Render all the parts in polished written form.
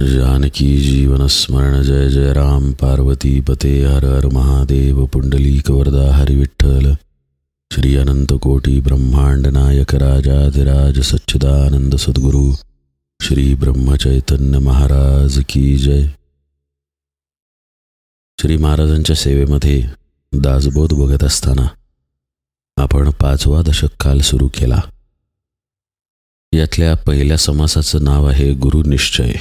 जानकी जीवन स्मरण जय जय राम पार्वती पते हर हर महादेव पुंडलीक वरदा हरि विठ्ठल श्री अनंत कोटी ब्रह्मांड नायक राजाधिराज सच्चिदानंद सद्गुरु श्री ब्रह्मचैतन्य महाराज की जय। श्री महाराजांच्या सेवेमध्ये दासबोध बघत असताना आपण 5वा दशक काल सुरू केला। यातल्या पहिल्या समासाचं नाव आहे गुरुनिश्चय।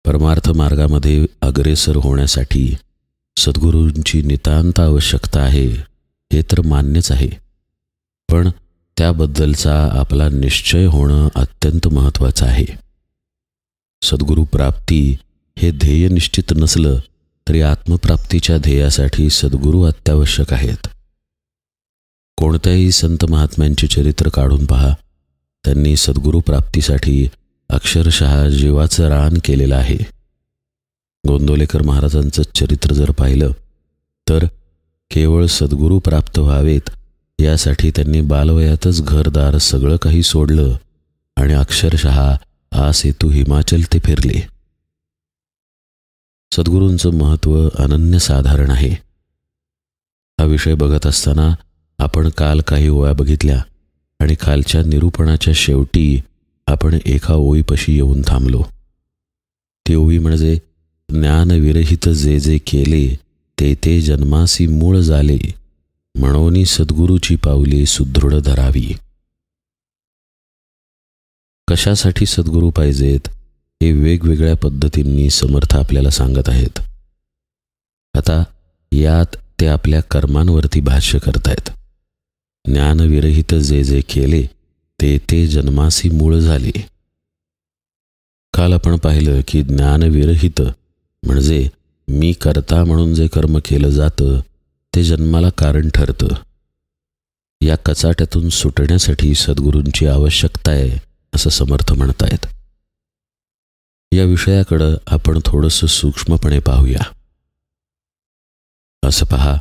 परमार्थ मार्गामध्ये अग्रेसर होण्यासाठी सद्गुरूंची नितांत आवश्यकता आहे हे तर मान्यच आहे, पण त्याबद्दलचा आपला निश्चय होणं अत्यंत महत्त्वाचं आहे। सद्गुरू प्राप्ती हे ध्येय निश्चित नसलं तरी आत्मप्राप्तीच्या ध्येयासाठी सद्गुरू अत्यावश्यक आहेत। कोणत्याही संत महात्म्यांचे चरित्र काढून पहा, त्यांनी सद्गुरू प्राप्तीसाठी अक्षरशः जीवाचं रान केलेलं आहे। गोंदवलेकर महाराजांचं चरित्र जर पाहिलं तर केवळ सद्गुरू प्राप्त व्हावेत यासाठी त्यांनी बालवयातच घरदार सगळं काही सोडलं आणि अक्षरशः आ सेतू हिमाचल ते फिरले। सद्गुरूंचं महत्त्व अनन्यसाधारण आहे। हा विषय बघत असताना आपण काल काही ओव्या बघितल्या आणि कालच्या निरूपणाच्या शेवटी आपण एका ओळीपाशी येऊन थांबलो। ती ओळी म्हणजे ज्ञानविरहित जे जे केले ते ते जन्मासी मूळ झाले, म्हणून सद्गुरूची पावले सुदृढ धरावी। कशासाठी सद्गुरू पाहिजेत हे वेगवेगळ्या पद्धतींनी समर्थ आपल्याला सांगत आहेत। आता यात ते आपल्या कर्मांवरती भाष्य करतायत। ज्ञानविरहित जे जे केले ते ते जन्मासी मूळ झाले। काल आपण पाहिलं की ज्ञानविरहित म्हणजे मी करता म्हणून जे कर्म केलं जातं ते जन्माला कारण ठरतं। या कचाट्यातून सुटण्यासाठी सद्गुरूंची आवश्यकता आहे असं समर्थ म्हणतायत। या विषयाकडं आपण थोडंसं सूक्ष्मपणे पाहूया। असं पहा,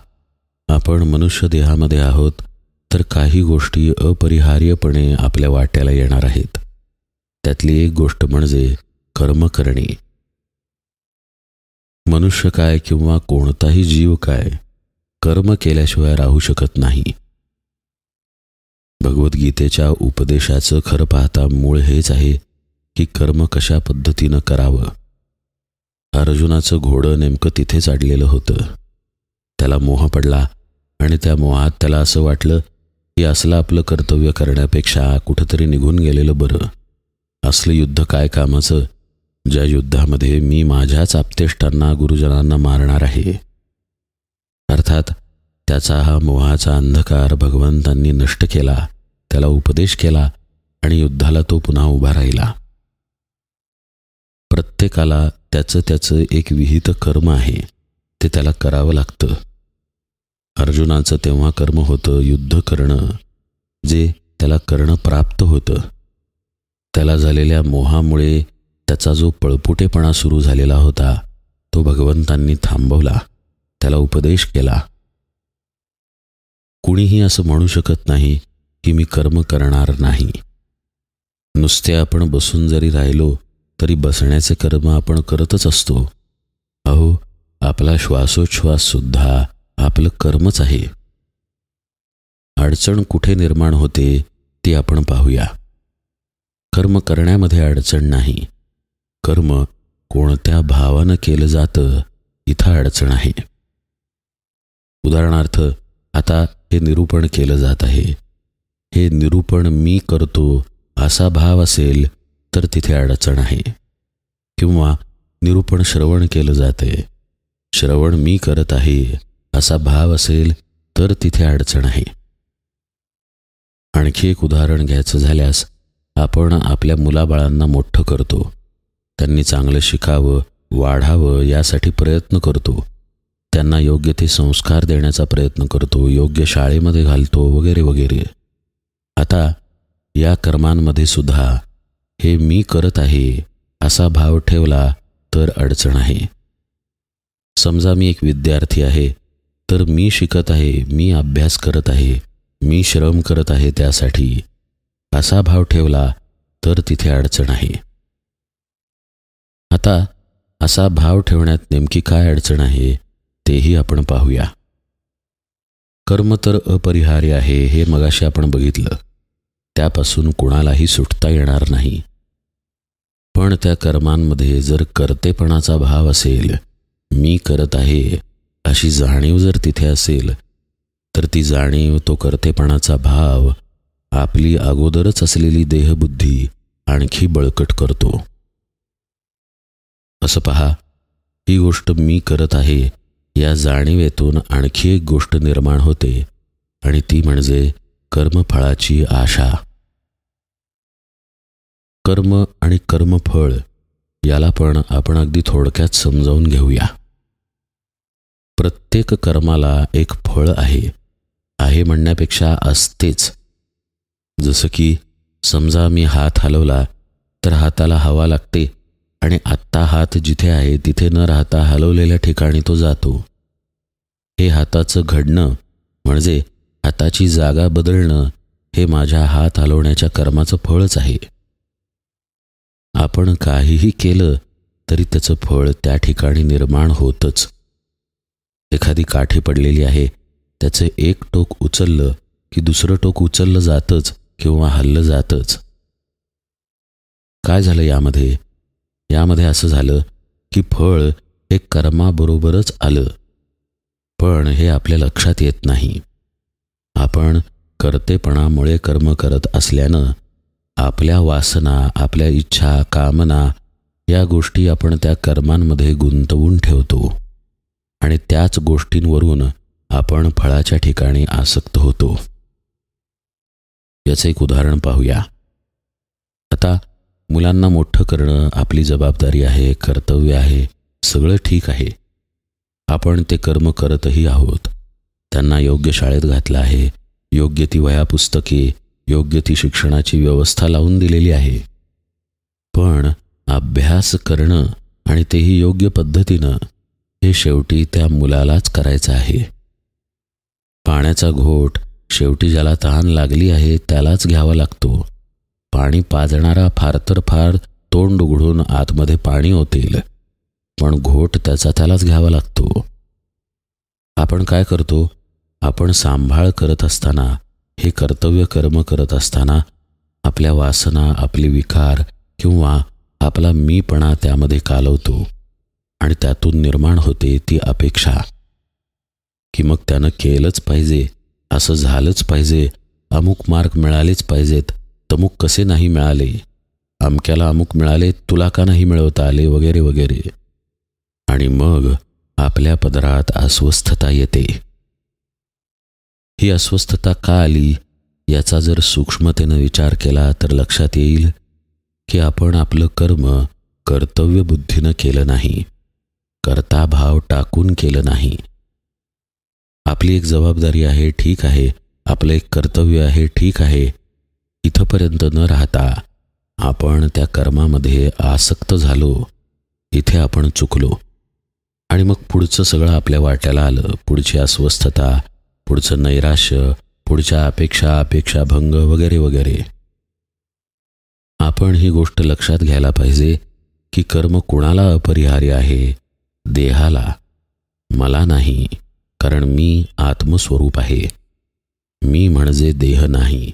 आपण मनुष्य देहामध्ये आहोत तर काही गोष्टी अपरिहार्यपणे आपल्या वाट्याला येणार आहेत। त्यातली एक गोष्ट म्हणजे कर्म करणे। मनुष्य काय किंवा कोणताही जीव काय कर्म केल्याशिवाय राहू शकत नाही। भगवद्गीतेच्या उपदेशाचं खरं पाहता मूळ हेच आहे की कर्म कशा पद्धतीनं करावं। अर्जुनाचं घोडं नेमकं तिथेच अडलेलं होतं। त्याला मोह पडला आणि त्या मोहात त्याला असं वाटलं की असलं आपलं कर्तव्य करण्यापेक्षा कुठंतरी निघून गेलेलं बरं। असलं युद्ध काय कामाचं ज्या युद्धामध्ये मी माझ्याच आप्तेष्टांना गुरुजनांना मारणार आहे। अर्थात त्याचा हा मोहाचा अंधकार भगवंतांनी नष्ट केला, त्याला उपदेश केला आणि युद्धाला तो पुन्हा उभा राहिला। प्रत्येकाला त्याचं एक विहित कर्म आहे, ते त्याला करावं लागतं। अर्जुनाचं तेव्हा कर्म होतं युद्ध करणं, जे त्याला करणं प्राप्त होतं। त्याला झालेल्या मोहामुळे त्याचा जो पळपुटेपणा सुरू झालेला होता तो भगवंतांनी थांबवला, त्याला उपदेश केला। कुणीही असं म्हणू शकत नाही की मी कर्म करणार नाही। नुसते आपण बसून जरी राहिलो तरी बसण्याचे कर्म आपण करतच असतो। अहो, आपला श्वासोच्छ्वास सुद्धा आपलं कर्मच आहे। अडचण कुठे निर्माण होते ती आपण पाहूया। कर्म करण्यामध्ये अडचण नाही, कर्म कोणत्या भावानं केलं जातं इथं अडचण आहे। उदाहरणार्थ, आता हे निरूपण केलं जात आहे, हे निरूपण मी करतो असा भाव असेल तर तिथे अडचण आहे। किंवा निरूपण श्रवण केलं जाते, श्रवण मी करत आहे असा भाव असेल तर तिथे अडचण आहे। आणखी एक उदाहरण घ्यायचं झाल्यास, आपण आपल्या मुलाबाळांना मोठं करतो, त्यांनी चांगलं शिकावं वाढावं यासाठी प्रयत्न करतो, त्यांना योग्य ते संस्कार देण्याचा प्रयत्न करतो, योग्य शाळेमध्ये घालतो वगैरे वगैरे। आता या कर्मांमध्ये सुद्धा हे मी करत आहे असा भाव ठेवला तर अडचण आहे। समजा मी एक विद्यार्थी आहे तर मी शिकत आहे, मी अभ्यास करत आहे, मी श्रम करत आहे त्यासाठी असा भाव ठेवला तर तिथे अडचण आहे। आता असा भाव ठेवण्यात नेमकी काय अडचण आहे तेही आपण पाहूया. कर्म तर अपरिहार्य आहे हे मगाशी आपण बघितलं. त्यापासून कुणालाही सुटता येणार नाही. पण त्या कर्मांमध्ये जर कर्तेपणाचा भाव असेल, मी करत आहे अशी जाणीव जर तिथे असेल, तर ती जाणीव, तो कर्तेपणाचा भाव आपली अगोदरच असलेली देहबुद्धी आणखी बळकट करतो. असं पहा, ही गोष्ट मी करत आहे या जाणीवेतून आणखी एक गोष्ट निर्माण होते आणि ती म्हणजे कर्मफळाची आशा. कर्म आणि कर्मफळ याला पण आपण अगदी थोडक्यात समजावून घेऊया. प्रत्येक कर्माला एक फळ आहे म्हणण्यापेक्षा असतेच. जसं की समजा मी हात हलवला तर हाताला हवा लागते आणि आत्ता हात जिथे आहे तिथे न राहता हलवलेल्या ठिकाणी तो जातो. हे हाताचं घडणं म्हणजे हाताची जागा बदलणं हे माझ्या हात हलवण्याच्या कर्माचं फळच आहे. आपण काहीही केलं तरी त्याचं फळ त्या ठिकाणी निर्माण होतच. एखादी काठी पडलेली आहे, त्याचं एक टोक उचललं की दुसरं टोक उचललं जातच किंवा हललं जातच. काय झालं यामध्ये असं झालं की फळ हे कर्माबरोबरच आलं, पण हे आपल्या लक्षात येत नाही. आपण कर्तेपणामुळे कर्म करत असल्यानं आपल्या वासना, आपल्या इच्छा, कामना या गोष्टी आपण त्या कर्मांमध्ये गुंतवून ठेवतो आणि त्याच गोष्टींवरून आपण फळाच्या ठिकाणी आसक्त होतो. याचं एक उदाहरण पाहूया. आता मुलांना मोठं करणं आपली जबाबदारी आहे, कर्तव्य आहे, सगळं ठीक आहे. आपण ते कर्म करतही आहोत. त्यांना योग्य शाळेत घातलं आहे, योग्य ती वह्या पुस्तके, योग्य ती शिक्षणाची व्यवस्था लावून दिलेली आहे. पण अभ्यास करणं आणि तेही योग्य पद्धतीनं हे शेवटी त्या मुलालाच करायचं आहे. पाण्याचा घोट शेवटी ज्याला तहान लागली आहे त्यालाच घ्यावा लागतो. पाणी पाजणारा फार तर फार तोंड उघडून आतमध्ये पाणी ओतेल, पण घोट त्यालाच घ्यावा लागतो. आपण काय करतो? आपण सांभाळ करत असताना, हे कर्तव्य कर्म करत असताना आपल्या वासना, आपले विकार किंवा आपला मीपणा त्यामध्ये कालवतो आणि त्यातून निर्माण होते ती अपेक्षा की मग त्यानं केलंच पाहिजे, असं झालंच पाहिजे, अमुक मार्क मिळालेच पाहिजेत, तमुक कसे नाही मिळाले, अमक्याला अमुक मिळाले, तुला का नाही मिळवता आले, वगैरे वगैरे. आणि मग आपल्या पदरात अस्वस्थता येते. ही अस्वस्थता का आली याचा जर सूक्ष्मतेनं विचार केला तर लक्षात येईल की आपण आपलं कर्म कर्तव्य बुद्धीनं केलं नाही, कर्ताभाव टाकून केलं नाही. आपली एक जबाबदारी आहे, ठीक आहे, आपलं एक कर्तव्य आहे, ठीक आहे, इथंपर्यंत न राहता आपण त्या कर्मामध्ये आसक्त झालो, इथे आपण चुकलो. आणि मग पुढचं सगळं आपल्या वाट्याला आलं. पुढची अस्वस्थता, पुढचं नैराश्य, पुढच्या अपेक्षाभंग वगैरे वगैरे. आपण ही गोष्ट लक्षात घ्यायला पाहिजे की कर्म कुणाला अपरिहार्य आहे? देहाला, मला नाही. कारण मी आत्मस्वरूप आहे. मी म्हणजे देह नाही,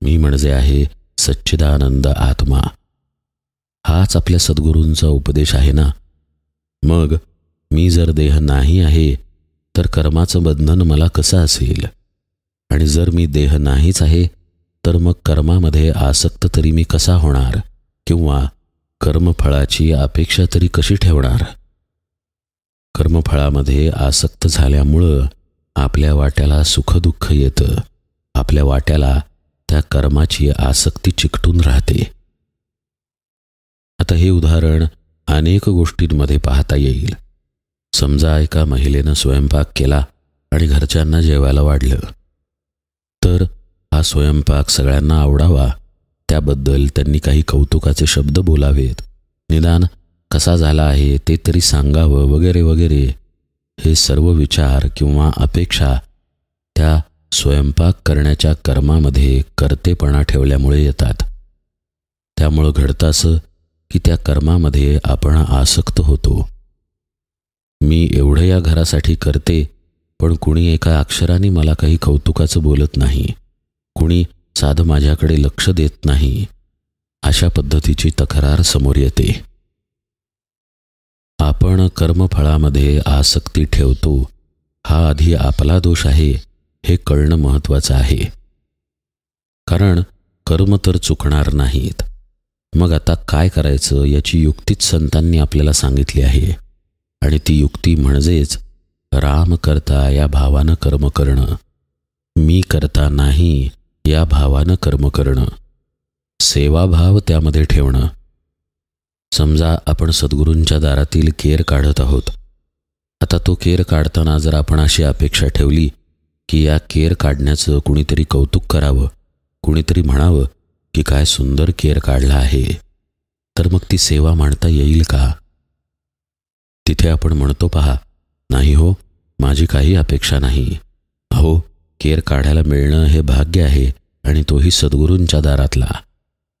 मी म्हणजे आहे सच्चिदानंद आत्मा. हाच आपल्या सद्गुरूंचा उपदेश आहे ना. मग मी जर देह नाही आहे तर कर्माचं बंधन मला कसं असेल? आणि जर मी देह नाहीच आहे तर मग कर्मामध्ये आसक्त तरी मी कसा होणार? किंवा कर्मफळाची अपेक्षा तरी कशी ठेवणार? कर्मफळामध्ये आसक्त झाल्यामुळं आपल्या वाट्याला सुखदुःख येतं. आपल्या वाट्याला त्या कर्माची आसक्ती चिकटून राहते. आता हे उदाहरण अनेक गोष्टींमध्ये पाहता येईल. समजा एका महिलेनं स्वयंपाक केला आणि घरच्यांना जेवायला वाढलं, तर हा स्वयंपाक सगळ्यांना आवडावा त्याबद्दल त्यांनी काही कौतुकाचे शब्द बोलावेत, निदान कसा झाला आहे ते तरी सांगावं, वगैरे वगैरे. हे सर्व विचार किंवा अपेक्षा त्या स्वयंपाक करण्याच्या कर्मामध्ये कर्तेपणा ठेवल्यामुळे येतात. त्यामुळं घडतं असं की त्या कर्मामध्ये आपण आसक्त होतो. मी एवढं या घरासाठी करते, पण कुणी एका अक्षराने मला काही कौतुकाचं बोलत नाही, कुणी साधं माझ्याकडे लक्ष देत नाही, अशा पद्धतीची तक्रार समोर येते. आपण कर्मफळामध्ये आसक्ती ठेवतो, हा आधी आपला दोष आहे हे कळणं महत्त्वाचं आहे. कारण कर्म तर चुकणार नाहीत. मग आता काय करायचं याची युक्तीच संतांनी आपल्याला सांगितली आहे. आणि ती युक्ती म्हणजेच राम करता या भावानं कर्म करणं, मी करता नाही या भावानं कर्म करणं, सेवाभाव त्यामध्ये ठेवणं. समजा आपण सद्गुरूंच्या दारातील केर काढत आहोत. आता तो केर काढताना जर आपण अशी अपेक्षा ठेवली की या केर काढण्याचं कुणीतरी कौतुक करावं, कुणीतरी म्हणावं की काय सुंदर केर काढला आहे, तर मग ती सेवा मानता येईल का? तिथे आपण म्हणतो, पहा, नाही हो, माझी काही अपेक्षा नाही. अहो, केर काढायला मिळणं हे भाग्य आहे, आणि तोही सद्गुरूंच्या दारातला.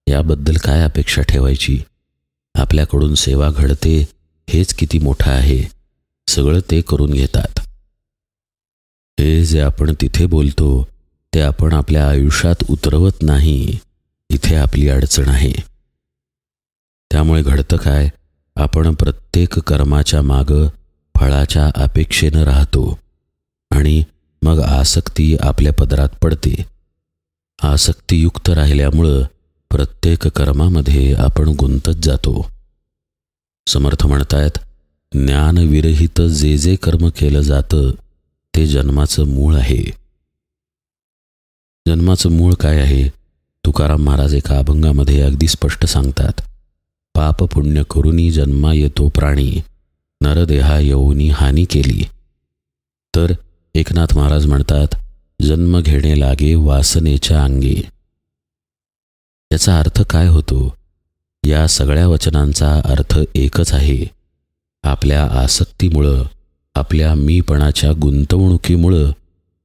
याबद्दल काय अपेक्षा ठेवायची? आपल्याकडून सेवा घडते हेच किती मोठं आहे. सगळं ते करून घेतात. हे जे आपण तिथे बोलतो ते आपण आपल्या आयुष्यात उतरवत नाही. इथे आपली अडचण आहे. त्यामुळे घडतं काय, आपण प्रत्येक कर्माच्या मागं फळाच्या अपेक्षेनं राहतो आणि मग आसक्ती आपल्या पदरात पडते. आसक्तीयुक्त राहिल्यामुळं प्रत्येक कर्मामध्ये आपण गुंतत जातो. समर्थ म्हणतायत, ज्ञानविरहित जे जे कर्म केलं जातं ते जन्माचं मूळ आहे. जन्माचं मूळ काय आहे? तुकाराम महाराज एका अभंगामध्ये अगदी स्पष्ट सांगतात, पाप पुण्य करुनी जन्मा येतो प्राणी, नरदेहा येऊनी हानी केली. तर एकनाथ महाराज म्हणतात, जन्म घेणे लागे वासनेच्या अंगी. याचा अर्थ काय होतो? या सगळ्या वचनांचा अर्थ एकच आहे. आपल्या आसक्तीमुळं, आपल्या मीपणाच्या गुंतवणुकीमुळं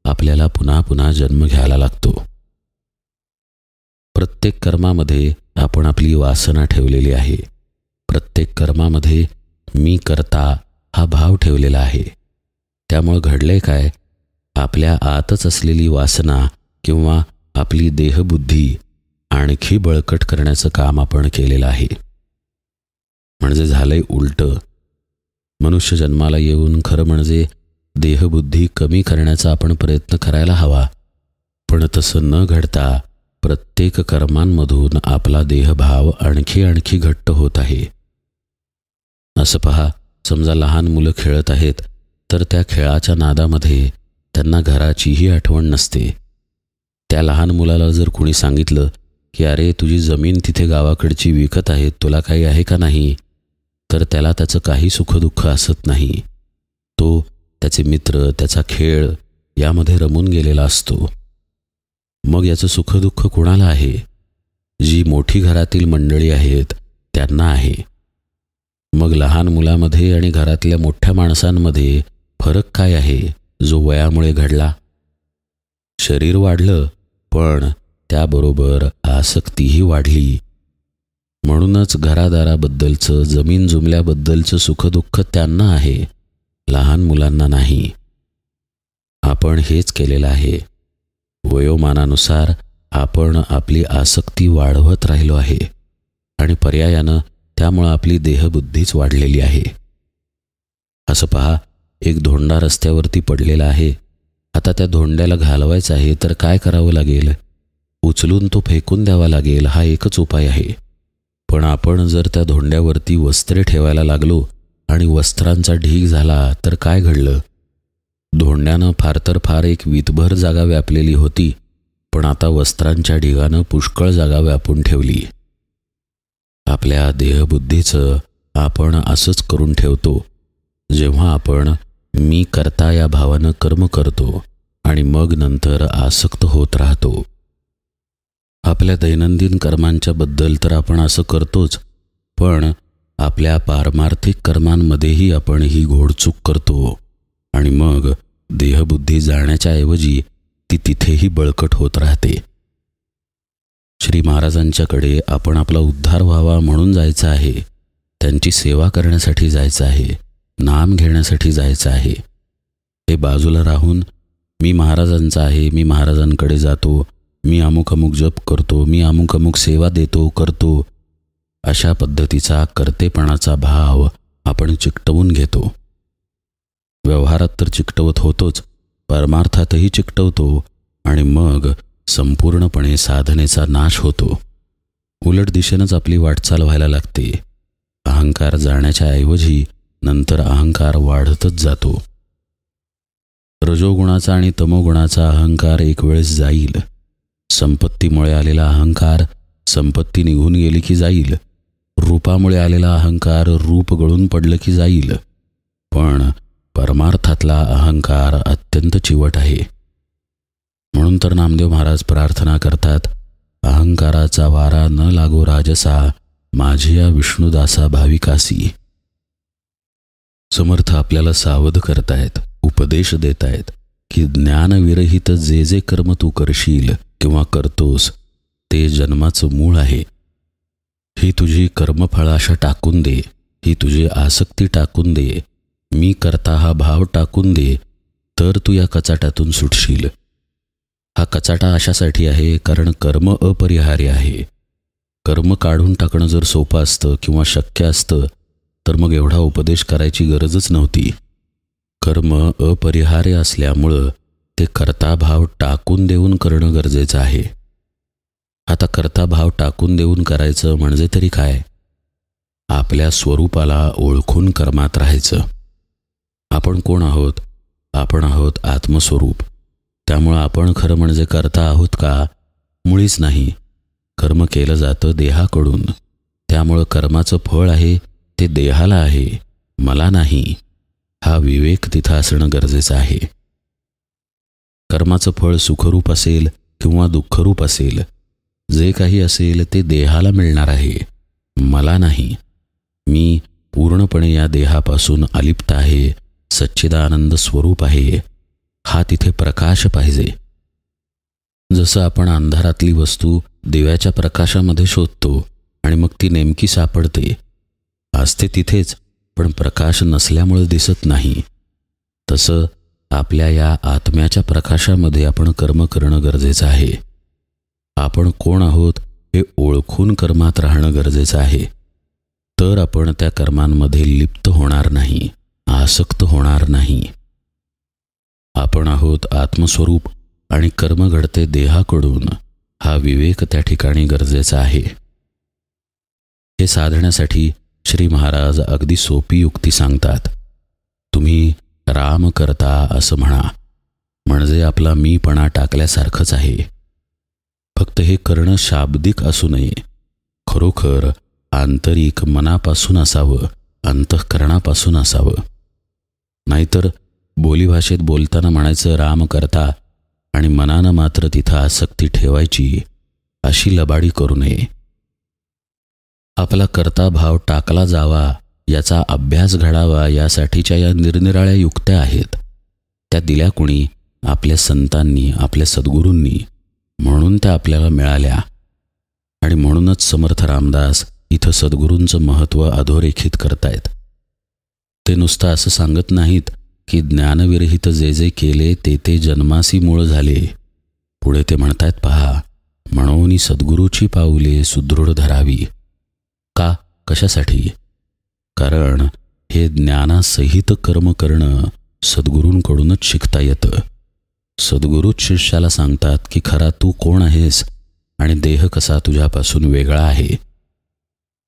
आपल्याला पुन्हा पुन्हा जन्म घ्यायला लागतो. प्रत्येक कर्मामध्ये आपण आपली वासना ठेवलेली आहे. प्रत्येक कर्मामध्ये मी करता हा भाव ठेवलेला आहे. त्यामुळं घडले काय, आपल्या आतच असलेली वासना किंवा आपली देहबुद्धी आणखी बळकट करण्याचं काम आपण केलेलं आहे. म्हणजे झालंय उलटं. मनुष्य जन्माला येऊन खरं म्हणजे देहबुद्धी कमी करण्याचा आपण प्रयत्न करायला हवा, पण तसं न घडता प्रत्येक कर्मांमधून आपला देहभाव आणखी आणखी घट्ट होत आहे. असं पहा, समजा लहान मुलं खेळत आहेत, तर त्या खेळाच्या नादामध्ये त्यांना घराचीही आठवण नसते. त्या लहान मुलाला जर कुणी सांगितलं की अरे तुझी जमीन तिथे गावाकडची विकत आहे, तुला काही आहे का नाही, तर त्याला त्याचं काही सुखदुःख असत नाही. तो त्याचे मित्र, त्याचा खेळ यामध्ये रमून गेलेला असतो. मग याचं सुखदुःख कुणाला आहे? जी मोठी घरातील मंडळी आहेत त्यांना आहे. मग लहान मुलामध्ये आणि घरातल्या मोठ्या माणसांमध्ये फरक काय आहे जो वयामुळे घडला? शरीर वाढलं, पण त्याबरोबर आसक्तीही वाढली. म्हणूनच घरादाराबद्दलचं, जमीन जुमल्याबद्दलचं सुखदुःख त्यांना आहे, लहान मुलांना नाही. आपण हेच केलेलं आहे. वयोमानानुसार आपण आपली आसक्ती वाढवत राहिलो आहे आणि पर्यायानं त्यामुळं आपली देहबुद्धीच वाढलेली आहे. असं पहा, एक धोंडा रस्त्यावरती पडलेला आहे. आता त्या धोंड्याला घालवायचं आहे तर काय करावं लागेल? उचलून तो फेकून द्यावा लागेल, हा एकच उपाय आहे. पण आपण जर त्या धोंड्यावरती वस्त्रे ठेवायला लागलो आणि वस्त्रांचा ढीग झाला तर काय घडलं? धोंड्यानं फार तर फार एक वीतभर जागा व्यापलेली होती, पण आता वस्त्रांच्या ढिगानं पुष्कळ जागा व्यापून ठेवली. आपल्या देहबुद्धीचं आपण असंच करून ठेवतो. जेव्हा आपण मी करता या भावानं कर्म करतो आणि मग नंतर आसक्त होत राहतो. आपल्या दैनंदिन कर्मांच्या बद्दल तर आपण असं करतोच, पण आपल्या पारमार्थिक कर्मांमध्येही आपण ही घोडचूक करतो आणि मग देहबुद्धी जाण्याच्या ऐवजी ती तिथेही बळकट होत राहते. श्री महाराजांच्याकडे आपण आपला उद्धार व्हावा म्हणून जायचं आहे, त्यांची सेवा करण्यासाठी जायचं आहे, नाम घेण्यासाठी जायचं आहे. हे बाजूला राहून मी महाराजांचा आहे, मी महाराजांकडे जातो, मी अमुक अमुक जप करतो, मी अमुक अमुक सेवा देतो करतो, अशा पद्धतीचा कर्तेपणाचा भाव आपण चिकटवून घेतो. व्यवहारात तर चिकटवत होतोच, परमार्थातही चिकटवतो आणि मग संपूर्णपणे साधनेचा नाश होतो. उलट दिशेनंच आपली वाटचाल व्हायला लागते. अहंकार जाण्याच्या ऐवजी नंतर अहंकार वाढतच जातो. रजोगुणाचा आणि तमोगुणाचा अहंकार एक वेळेस जाईल. संपत्तीमुळे आलेला अहंकार संपत्ती निघून गेली की जाईल. रूपामुळे आलेला अहंकार रूप गळून पडलं की जाईल. पण परमार्थातला अहंकार अत्यंत चिवट आहे. म्हणून तर नामदेव महाराज प्रार्थना करतात, अहंकाराचा वारा न लागो राजसा, माझी या विष्णुदासा भाविकासी. समर्थ आपल्याला सावध करतायत, उपदेश देतायत की ज्ञानविरहित जे जे कर्म तू करशील किंवा करतोस ते जन्माचं मूळ आहे. ही तुझी कर्मफळाशा टाकून दे, ही तुझी आसक्ती टाकून दे, मी करता हा भाव टाकून दे, तर तू या कचाट्यातून सुटशील. हा कचाटा अशासाठी आहे कारण कर्म अपरिहार्य आहे. कर्म काढून टाकणं जर सोपं असतं किंवा शक्य असतं तर मग एवढा उपदेश करायची गरजच नव्हती. कर्म अपरिहार्य असल्यामुळं ते कर्ता भाव टाकून देऊन करणं गरजेचं आहे. आता कर्ता भाव टाकून देऊन करायचं म्हणजे तरी काय? आपल्या स्वरूपाला ओळखून कर्मात राहायचं. आपण कोण आहोत? आपण आहोत आत्मस्वरूप. त्यामुळं आपण खरं म्हणजे कर्ता आहोत का? मुळीच नाही. कर्म केलं जातं देहाकडून. त्यामुळं कर्माचं फळ आहे ते देहाला आहे, मला नाही. हा विवेक तिथं असणं गरजेचं आहे. कर्माचं फळ सुखरूप असेल किंवा दुःखरूप असेल, जे काही असेल ते देहाला मिळणार आहे, मला नाही. मी पूर्णपणे या देहापासून अलिप्त आहे, सच्चिदानंद स्वरूप आहे. हा तिथे प्रकाश पाहिजे. जसं आपण अंधारातली वस्तू दिव्याच्या प्रकाशामध्ये शोधतो आणि मग ती नेमकी सापडते, असते तिथेच पण प्रकाश नसल्यामुळे दिसत नाही, तसं आपल्या या आत्म्याच्या प्रकाशामध्ये आपण कर्म करणं गरजेचं आहे. आपण कोण आहोत हे ओळखून कर्मात राहणं गरजेचं आहे. तर आपण त्या कर्मांमध्ये लिप्त होणार नाही, आसक्त होणार नाही. आपण आहोत आत्मस्वरूप आणि कर्म घडते देहाकडून, हा विवेक त्या ठिकाणी गरजेचा आहे. हे साधण्यासाठी श्री महाराज अगदी सोपी युक्ती सांगतात. तुम्ही राम करता असं म्हणा, म्हणजे आपला मीपणा टाकल्यासारखंच आहे. फक्त हे करणं शाब्दिक असू नये, खरोखर आंतरिक मनापासून असावं, अंतःकरणापासून असावं. नाहीतर बोलीभाषेत बोलताना म्हणायचं राम करता आणि मनानं मात्र तिथं आसक्ती ठेवायची, अशी लबाडी करू नये. आपला कर्ता भाव टाकला जावा, याचा अभ्यास घडावा, यासाठीच्या या निरनिराळ्या युक्त्या आहेत. त्या दिल्या कुणी? आपल्या संतांनी, आपल्या सद्गुरूंनी. म्हणून त्या आपल्याला मिळाल्या. आणि म्हणूनच समर्थ रामदास इथं सद्गुरूंचं महत्त्व अधोरेखित करतायत. ते नुसतं असं सांगत नाहीत की ज्ञानविरहित जे जे केले ते ते जन्मासी मूळ झाले. पुढे ते म्हणतायत, पहा, म्हणून सद्गुरूची पाऊले सुदृढ धरावी. का? कशासाठी? कारण हे ज्ञानासहित कर्म करणं सद्गुरूंकडूनच शिकता येतं. सद्गुरूच शिष्याला सांगतात की खरा तू कोण आहेस आणि देह कसा तुझ्यापासून वेगळा आहे.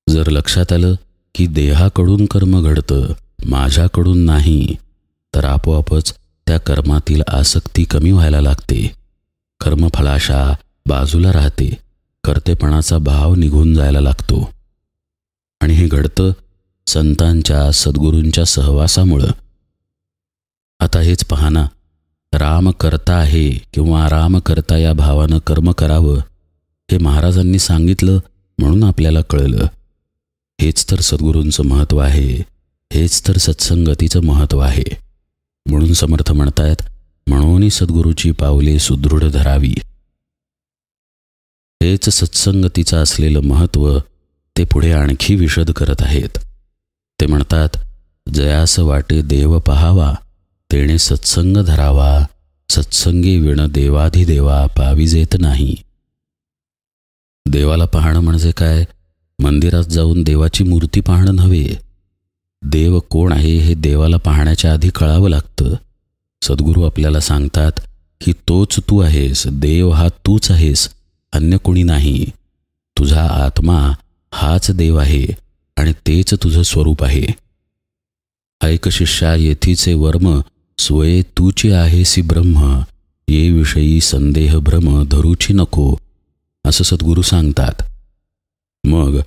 जर लक्षात आलं की देहाकडून कर्म घडतं, माझ्याकडून नाही, तर आपोआपच त्या कर्मातील आसक्ती कमी व्हायला लागते. कर्मफलाशा बाजूला राहते, कर्तेपणाचा भाव निघून जायला लागतो. आणि हे घडतं संतांच्या, सद्गुरूंच्या सहवासामुळं. आता हेच पाहना, राम करता आहे किंवा राम करता या भावानं कर्म करावं हे महाराजांनी सांगितलं म्हणून आपल्याला कळलं. हेच तर सद्गुरूंचं महत्त्व आहे, हेच तर सत्संगतीचं महत्त्व आहे. म्हणून समर्थ म्हणतायत, म्हणून सद्गुरूची पावले सुदृढ धरावी. हेच सत्संगतीचं असलेलं महत्त्व ते पुढे आणखी विशद करत आहेत. ते म्हणतात, जयास वाटे देव पहावा, तेणे सत्संग धरावा, सत्संगी विण देवाधिदेवा पाविजेत नाही. देवाला पाहणं म्हणजे काय? मंदिरात जाऊन देवाची मूर्ती पाहणं नव्हे. देव कोण आहे हे देवाला पाहण्याच्या आधी कळावं लागतं. सद्गुरू आपल्याला सांगतात की तोच तू आहेस, देव हा तूच आहेस, अन्य कोणी नाही. तुझा आत्मा हाच देव आहे आणि तेच तुझं स्वरूप आहे. ऐक शिष्या येथीचे वर्म, स्वये तूची आहेसी ब्रह्म, ये विषयी संदेह भ्रम धरूची नको, असं सद्गुरू सांगतात. मग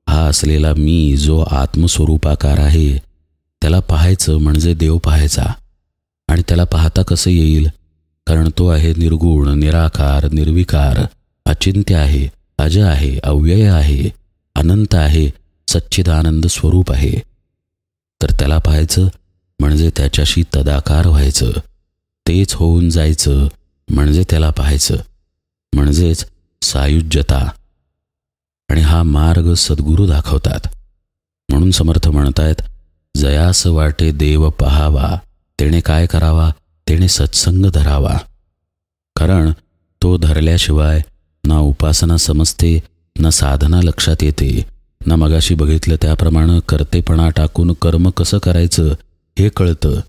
हा असलेला मी जो आत्मस्वरूपाकार आहे त्याला पाहायचं म्हणजे देव पाहायचा. आणि त्याला पाहता कसं येईल? कारण तो आहे निर्गुण, निराकार, निर्विकार, अचिंत्य आहे, अज आहे, अव्यय आहे, अनंत आहे, सच्चिदानंद स्वरूप आहे. तर त्याला पाहायचं म्हणजे त्याच्याशी तदाकार व्हायचं, तेच होऊन जायचं म्हणजे त्याला पाहायचं, म्हणजेच सायुज्यता. आणि हा मार्ग सद्गुरू दाखवतात. म्हणून समर्थ म्हणतायत, जयास वाटे देव पहावा, तेणे काय करावा? तेणे सत्संग धरावा. कारण तो धरल्याशिवाय ना उपासना समजते, ना साधना लक्षात येते, ना मगाशी बघितलं त्याप्रमाणे कर्तेपणा टाकून कर्म कसं करायचं हे कळतं,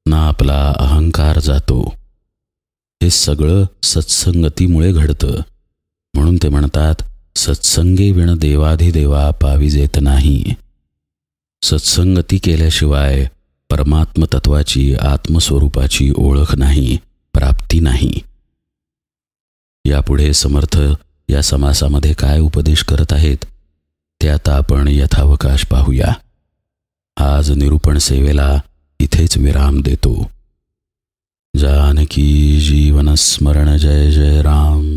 ना आपला अहंकार जातो. हे सगळं सत्संगतीमुळे घडतं. म्हणून ते म्हणतात, सत्संगे विण देवाधिदेवा पाविजेत नाही. सत्संगती केल्याशिवाय परमात्मतत्वाची, आत्मस्वरूपाची ओळख नाही, प्राप्ती नाही. यापुढे समर्थ या समासामध्ये काय उपदेश करत आहेत ते आता आपण यथावकाश पाहूया. आज निरूपण सेवेला इथेच विराम देतो. जानकी जीवन स्मरण, जय जय राम.